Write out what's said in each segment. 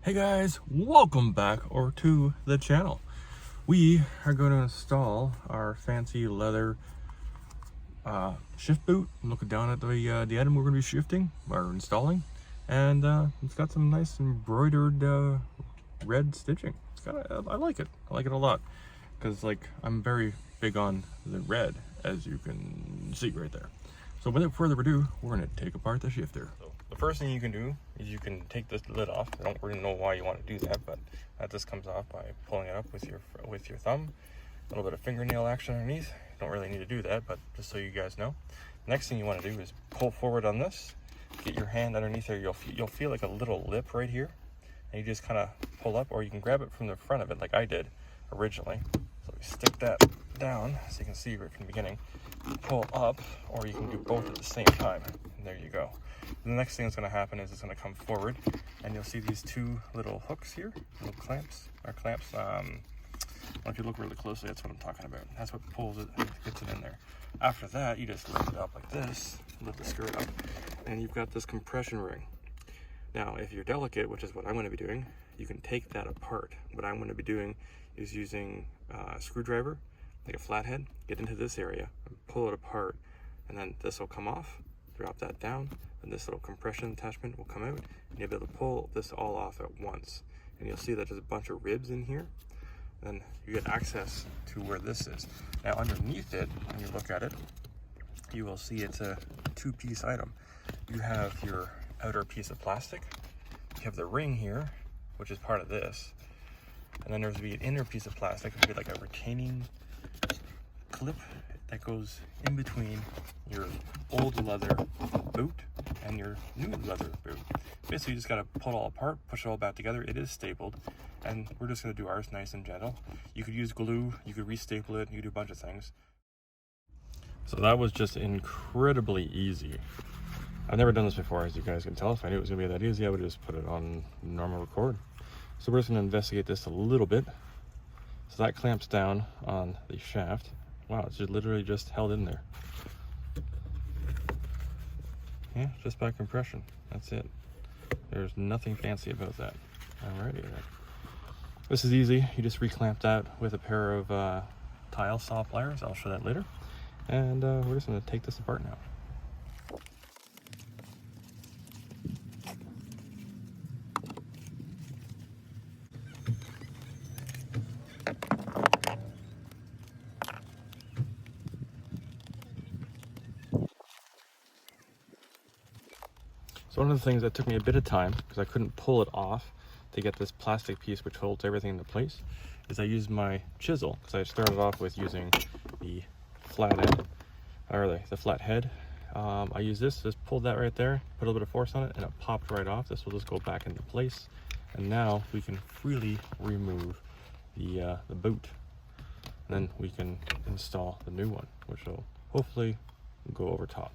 Hey guys, welcome back to the channel. We are going to install our fancy leather shift boot. I'm looking down at the item we're going to be shifting or installing, and it's got some nice embroidered red stitching. I like it. I like it a lot because I'm very big on the red, as you can see right there. So without further ado, we're going to take apart the shifter. So the first thing you can do is you can take this lid off. I don't really know why you want to do that, but that just comes off by pulling it up with your thumb. A little bit of fingernail action underneath. You don't really need to do that, but just so you guys know. Next thing you want to do is pull forward on this. Get your hand underneath there. You'll feel like a little lip right here, and you just kind of pull up, or you can grab it from the front of it like I did originally. So we stick that down so you can see right from the beginning. Pull up, or you can do both at the same time, and there you go. The next thing that's going to happen is it's going to come forward, and you'll see these two little hooks here, little clamps. Well, if you look really closely, that's what I'm talking about. That's what pulls it and gets it in there. After that, you just lift it up like this, lift the skirt up, and you've got this compression ring. Now, if you're delicate, which is what I'm going to be doing, you can take that apart. What I'm going to be doing is using a screwdriver, like a flathead, get into this area and pull it apart, and then this will come off. Drop that down, and this little compression attachment will come out, and you'll be able to pull this all off at once. And you'll see that there's a bunch of ribs in here. Then you get access to where this is. Now underneath it, when you look at it, you will see it's a two-piece item. You have your outer piece of plastic, you have the ring here, which is part of this, and then there's an inner piece of plastic, it'll be like a retaining clip that goes in between your old leather boot and your new leather boot. Basically, you just got to pull it all apart, push it all back together. It is stapled, and we're just going to do ours nice and gentle. You could use glue, you could restaple it, you could do a bunch of things. So that was just incredibly easy. I've never done this before, as you guys can tell. If I knew it was going to be that easy, I would just put it on normal record. So we're just going to investigate this a little bit. So that clamps down on the shaft. Wow, it's just literally just held in there. Yeah, just by compression. That's it. There's nothing fancy about that. Alrighty then. This is easy. You just reclamp that with a pair of tile saw pliers. I'll show that later. And we're just going to take this apart now. So one of the things that took me a bit of time, because I couldn't pull it off to get this plastic piece which holds everything into place, is I used my chisel, because I started off with using the flat end, or the flat head. I used this, just pulled that right there, put a little bit of force on it, and it popped right off. This will just go back into place, and now we can freely remove the boot. And then we can install the new one, which will hopefully go over top.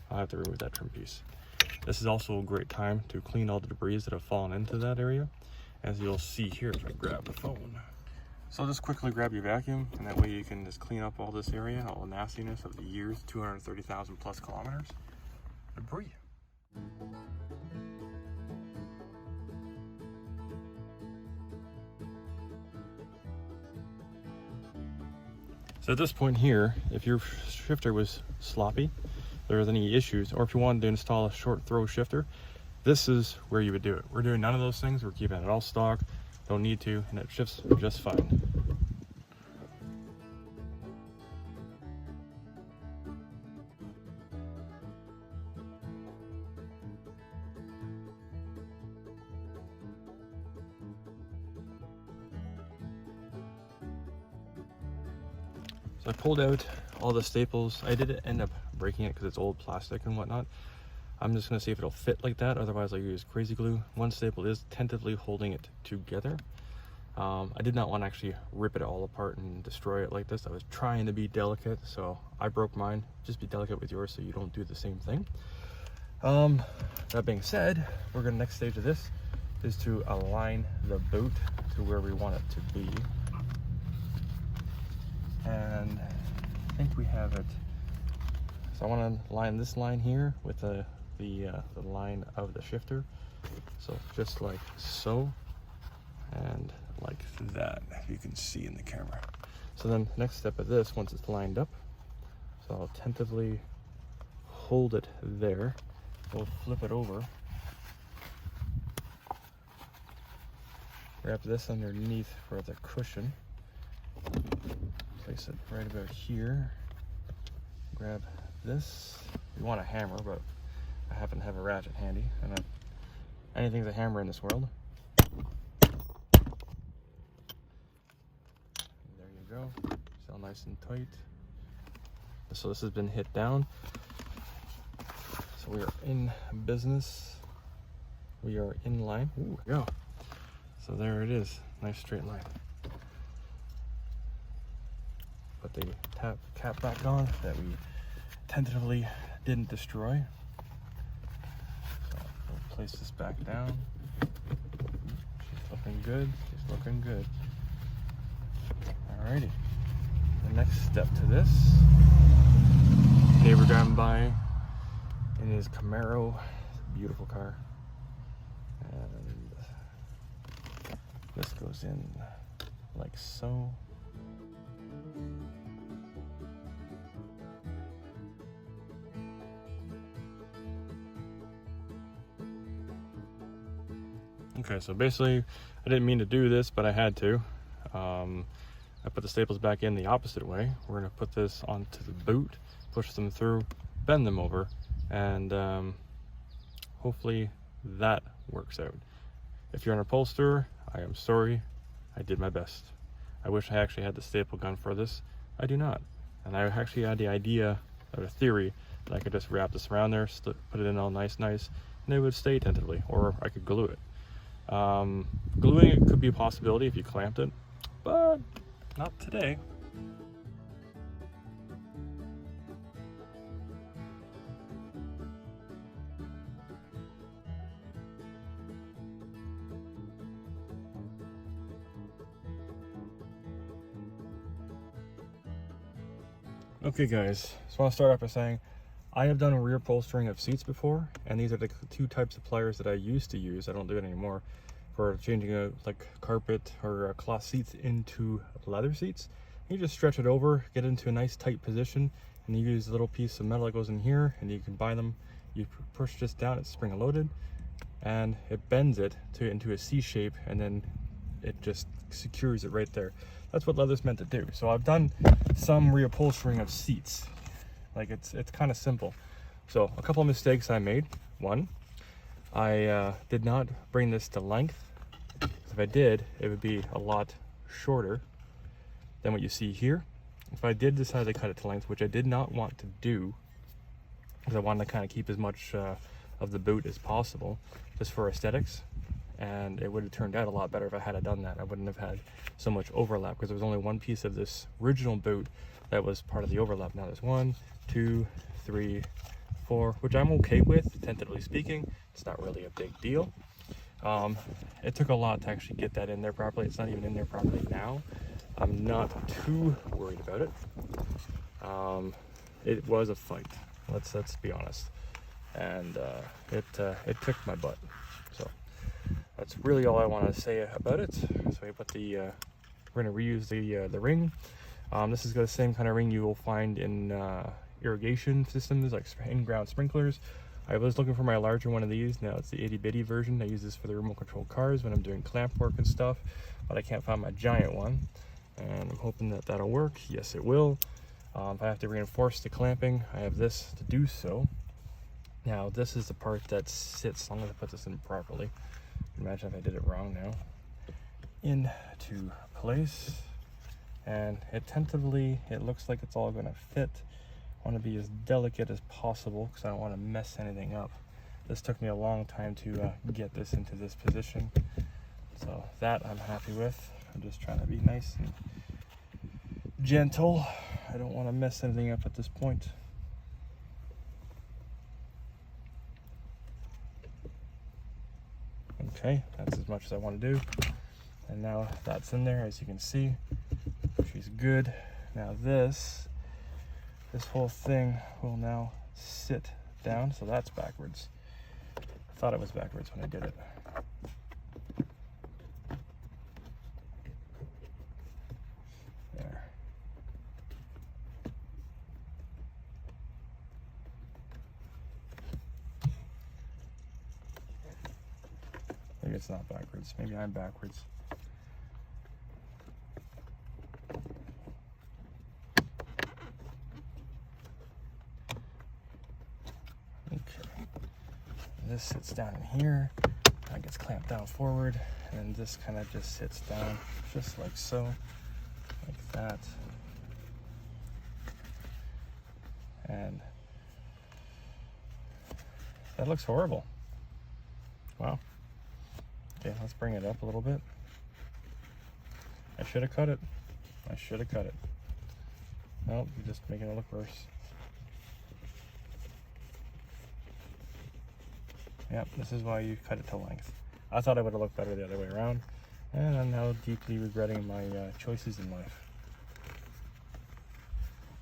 I'll have to remove that trim piece. This is also a great time to clean all the debris that have fallen into that area, as you'll see here if I grab the phone. So just quickly grab your vacuum, and that way you can just clean up all this area, all the nastiness of the years, 230,000 plus kilometers debris. So at this point here, if your shifter was sloppy, there was any issues, or if you wanted to install a short throw shifter, this is where you would do it. We're doing none of those things. We're keeping it all stock, don't need to, and it shifts just fine. So I pulled out all the staples. I did end up breaking it because it's old plastic and whatnot. I'm just going to see if it'll fit like that. Otherwise, I'll use crazy glue. One staple is tentatively holding it together. I did not want to actually rip it all apart and destroy it like this. I was trying to be delicate, so I broke mine. Just be delicate with yours so you don't do the same thing. That being said, we're going to next stage of this is to align the boot to where we want it to be. And I think we have it. So I want to line this line here with the line of the shifter. So just like so. and like that, if you can see in the camera. So then next step of this, once it's lined up, so I'll tentatively hold it there. We'll flip it over, wrap this underneath for the cushion, place it right about here, grab this. You want a hammer, but I happen to have a ratchet handy, and anything's a hammer in this world. There you go, it's all nice and tight. So this has been hit down. So we are in business. We are in line. Ooh, go. So there it is, nice straight line. Put the cap back on that we tentatively didn't destroy. So we'll place this back down. She's looking good. She's looking good. Alrighty. The next step to this. Neighbor driving by in his Camaro. Beautiful car. And this goes in like so. Okay, so basically, I didn't mean to do this, but I had to. I put the staples back in the opposite way. We're gonna put this onto the boot, push them through, bend them over, and hopefully that works out. If you're an upholsterer, I am sorry, I did my best. I wish I actually had the staple gun for this. I do not. And I actually had the idea, or the theory, that I could just wrap this around there, put it in all nice, and it would stay tentatively, or I could glue it. Gluing it could be a possibility if you clamped it, but not today. Okay guys, so I'll start off by saying I have done a reupholstering of seats before, and these are the two types of pliers that I used to use. I don't do it anymore, for changing a carpet or cloth seats into leather seats. You just stretch it over, get it into a nice tight position, and you use a little piece of metal that goes in here, and you can buy them. You push this down, it's spring loaded, and it bends it into a C shape, and then it just secures it right there. That's what leather's meant to do. So I've done some reupholstering of seats. Like it's kind of simple. So a couple of mistakes I made. One, I did not bring this to length. If I did, it would be a lot shorter than what you see here. If I did decide to cut it to length, which I did not want to do, because I wanted to kind of keep as much of the boot as possible, just for aesthetics, and it would have turned out a lot better if I had done that. I wouldn't have had so much overlap, because there was only one piece of this original boot that was part of the overlap. Now there's 1, 2, 3, 4, which I'm okay with, tentatively speaking. It's not really a big deal. It took a lot to actually get that in there properly. It's not even in there properly now. I'm not too worried about it. It was a fight. Let's be honest, and it took my butt. So that's really all I want to say about it. So we put we're going to reuse the ring. This is the same kind of ring you will find in irrigation systems, like in-ground sprinklers. I was looking for my larger one of these. Now it's the itty-bitty version. I use this for the remote control cars when I'm doing clamp work and stuff, but I can't find my giant one, and I'm hoping that that'll work. Yes, it will. If I have to reinforce the clamping, I have this to do so. Now this is the part that sits. I'm going to put this in properly. Imagine if I did it wrong now. Into place, and it tentatively, it looks like it's all going to fit. I want to be as delicate as possible because I don't want to mess anything up. This took me a long time to get this into this position, so that I'm happy with. I'm just trying to be nice and gentle. I don't want to mess anything up at this point. Okay, that's as much as I want to do. And now that's in there, as you can see. She's good. Now this whole thing will now sit down, so that's backwards. I thought it was backwards when I did it. it's not backwards. Maybe I'm backwards. Okay. This sits down in here. That gets clamped down forward, and this kind of just sits down just like so, like that. And that looks horrible. Wow. Okay, let's bring it up a little bit. I should have cut it. I should have cut it. Nope, you're just making it look worse. Yep, this is why you cut it to length. I thought it would have looked better the other way around, and I'm now deeply regretting my choices in life.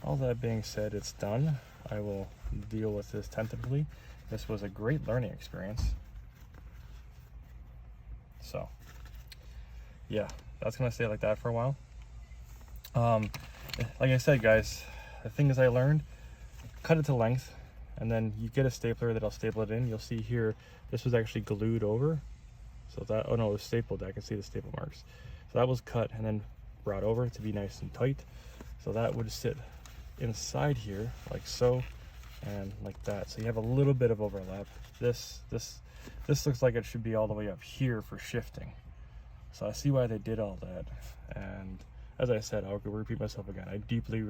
All that being said, it's done. I will deal with this tentatively. This was a great learning experience. So, yeah, that's gonna stay like that for a while. Like I said, guys, the thing is I learned, cut it to length, and then you get a stapler that'll staple it in. You'll see here, this was actually glued over. So that, oh no, it was stapled. I can see the staple marks. So that was cut and then brought over to be nice and tight. So that would sit inside here like so and like that. So you have a little bit of overlap. This looks like it should be all the way up here for shifting. So I see why they did all that. And as I said, I'll repeat myself again. I deeply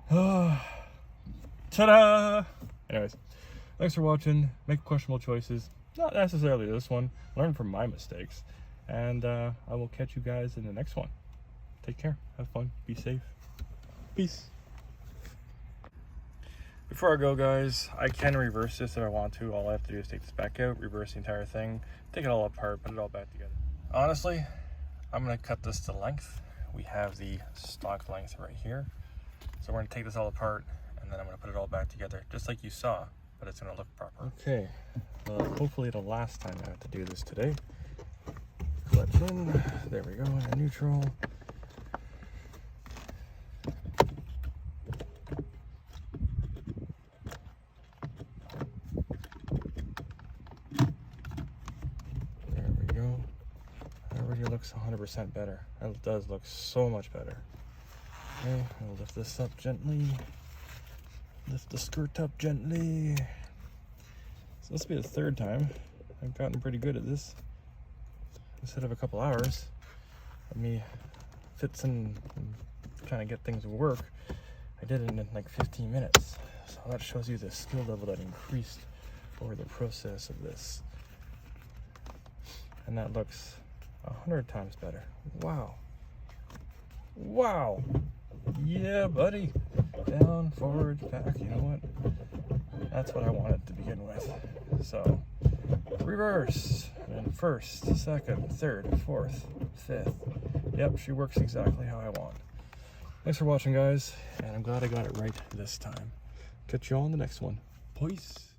ta-da! Anyways, thanks for watching. Make questionable choices. Not necessarily this one. Learn from my mistakes. And I will catch you guys in the next one. Take care. Have fun. Be safe. Peace. Before I go, guys, I can reverse this if I want to. All I have to do is take this back out, reverse the entire thing, take it all apart, put it all back together. Honestly, I'm going to cut this to length. We have the stock length right here. So we're going to take this all apart, and then I'm going to put it all back together, just like you saw, but it's going to look proper. Okay, hopefully the last time I have to do this today. Clutch in, there we go, in neutral. There we go. That already looks 100% better. That does look so much better. Okay, I'll lift this up gently. Lift the skirt up gently. So this will be the third time. I've gotten pretty good at this. Instead of a couple hours of me fixing and trying to get things to work, I did it in like 15 minutes. So that shows you the skill level that increased over the process of this. And that looks 100 times better. Wow. Wow. Yeah, buddy. Down, forward, back. You know what? That's what I wanted to begin with. So, reverse. And first, second, third, fourth, fifth. Yep, she works exactly how I want. Thanks for watching, guys. And I'm glad I got it right this time. Catch you all in the next one. Peace.